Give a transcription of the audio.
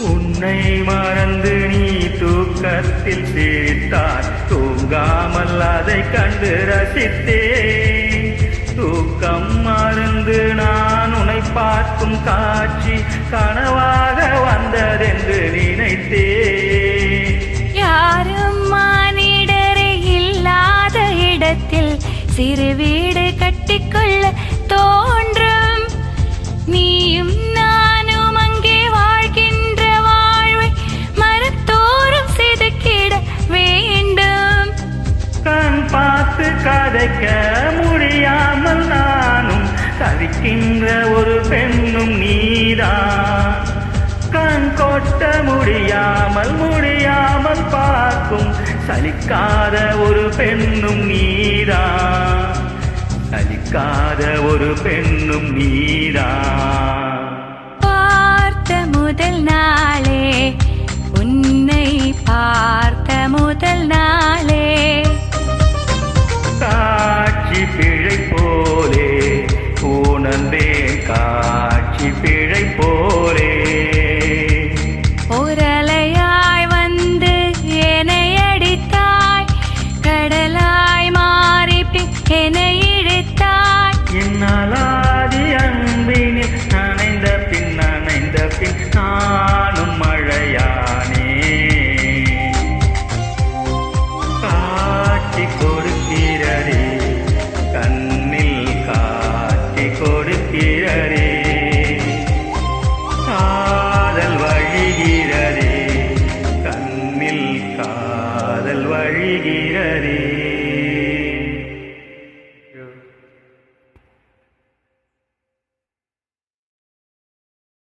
உன்னை மறந்து நீ தூக்கத்தில் சிரித்தாய், தூங்காமல் அதை கண்டு ரசித்தேன். தூக்கம் மறந்து நான் உன்னை பார்க்கும் காட்சி கனவாக வந்ததென்று நினைத்தேன். யாரும் மானிடரே இல்லாத இடத்தில் சிறு வீடு கட்டிக்கொள்ள தோன்றும். நீயும் நானும் அங்கே வாழ்கின்ற வாழ்வை மரத்தோறும் செதுக்கிட வேண்டும். கண் பார்த்து கதைக்க முடியாமல் நானும் தவிக்கின்ற ஒரு பெண்ணும் நீதான். கண் கொட்ட முடியாமல் பார்க்கும் சலிக்காத ஒரு பெண்ணும் நீதான். சலிக்காத ஒரு பெண்ணும் நீதான். பார்த்த முதல் நாளே உன்னை